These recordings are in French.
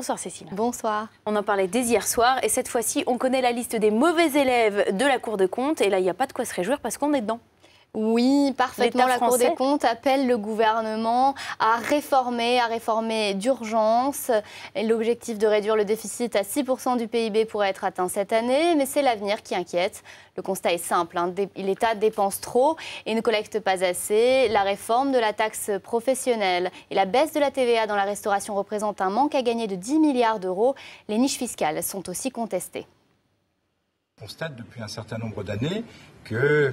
Bonsoir Cécile. Bonsoir. On en parlait dès hier soir et cette fois-ci, on connaît la liste des mauvais élèves de la Cour des comptes. Et là, il n'y a pas de quoi se réjouir parce qu'on est dedans. Oui, parfaitement. La Cour des français comptes appelle le gouvernement à réformer d'urgence. L'objectif de réduire le déficit à 6% du PIB pourrait être atteint cette année, mais c'est l'avenir qui inquiète. Le constat est simple, l'État dépense trop et ne collecte pas assez. La réforme de la taxe professionnelle et la baisse de la TVA dans la restauration représentent un manque à gagner de 10 milliards d'euros. Les niches fiscales sont aussi contestées. On constate depuis un certain nombre d'années que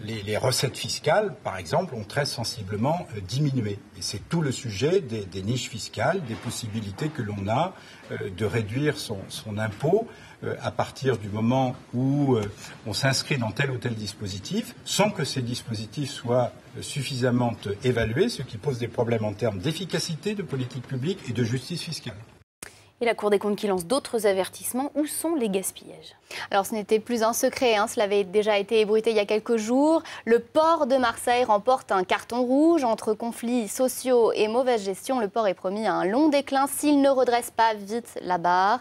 les recettes fiscales, par exemple, ont très sensiblement diminué. Et c'est tout le sujet des niches fiscales, des possibilités que l'on a de réduire son impôt à partir du moment où on s'inscrit dans tel ou tel dispositif, sans que ces dispositifs soient suffisamment évalués, ce qui pose des problèmes en termes d'efficacité de politique publique et de justice fiscale. Et la Cour des comptes qui lance d'autres avertissements. Où sont les gaspillages? Alors ce n'était plus un secret, cela avait déjà été ébruité il y a quelques jours. Le port de Marseille remporte un carton rouge. Entre conflits sociaux et mauvaise gestion, le port est promis à un long déclin s'il ne redresse pas vite la barre.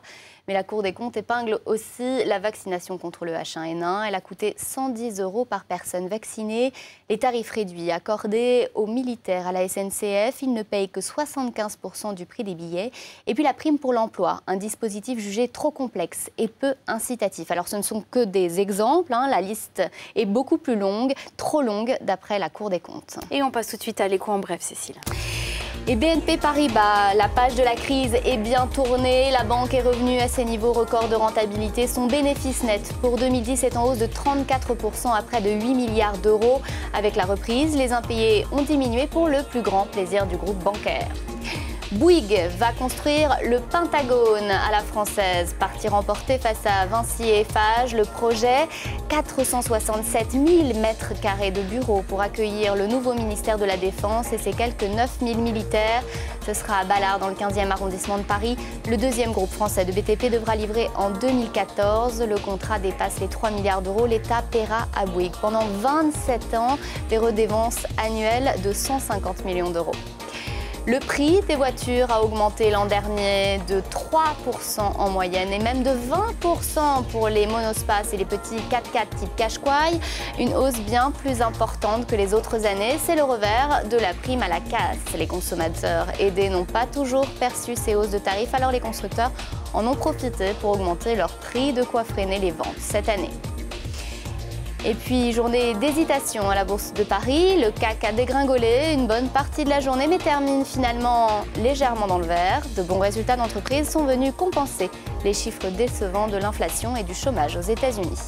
Mais la Cour des comptes épingle aussi la vaccination contre le H1N1. Elle a coûté 110 € par personne vaccinée. Les tarifs réduits accordés aux militaires à la SNCF, ils ne payent que 75% du prix des billets. Et puis la prime pour l'emploi, un dispositif jugé trop complexe et peu incitatif. Alors ce ne sont que des exemples, la liste est beaucoup plus longue, trop longue d'après la Cour des comptes. Et on passe tout de suite à l'écho en bref, Cécile. Et BNP Paribas, la page de la crise est bien tournée. La banque est revenue à ses niveaux records de rentabilité. Son bénéfice net pour 2010 est en hausse de 34% à près de 8 milliards d'euros. Avec la reprise, les impayés ont diminué pour le plus grand plaisir du groupe bancaire. Bouygues va construire le Pentagone à la française. Partie remportée face à Vinci et Eiffage, le projet, 467 000 mètres carrés de bureaux pour accueillir le nouveau ministère de la Défense et ses quelques 9 000 militaires. Ce sera à Ballard, dans le 15e arrondissement de Paris. Le deuxième groupe français de BTP devra livrer en 2014. Le contrat dépasse les 3 milliards d'euros. L'État paiera à Bouygues pendant 27 ans des redevances annuelles de 150 millions d'euros. Le prix des voitures a augmenté l'an dernier de 3% en moyenne et même de 20% pour les monospaces et les petits 4x4 type Qashqai. Une hausse bien plus importante que les autres années. C'est le revers de la prime à la casse. Les consommateurs aidés n'ont pas toujours perçu ces hausses de tarifs, alors les constructeurs en ont profité pour augmenter leur prix, de quoi freiner les ventes cette année. Et puis, journée d'hésitation à la Bourse de Paris. Le CAC a dégringolé une bonne partie de la journée, mais termine finalement légèrement dans le vert. De bons résultats d'entreprise sont venus compenser les chiffres décevants de l'inflation et du chômage aux États-Unis.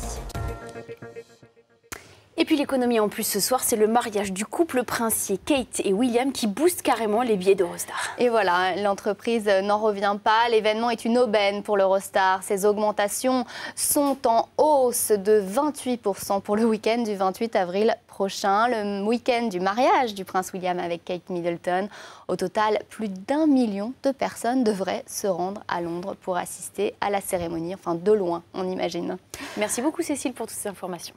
Et puis l'économie en plus ce soir, c'est le mariage du couple princier Kate et William qui booste carrément les billets d'Eurostar. Et voilà, l'entreprise n'en revient pas. L'événement est une aubaine pour l'Eurostar. Ces augmentations sont en hausse de 28% pour le week-end du 28 avril prochain, le week-end du mariage du prince William avec Kate Middleton. Au total, plus d'1 million de personnes devraient se rendre à Londres pour assister à la cérémonie, enfin de loin, on imagine. Merci beaucoup Cécile pour toutes ces informations.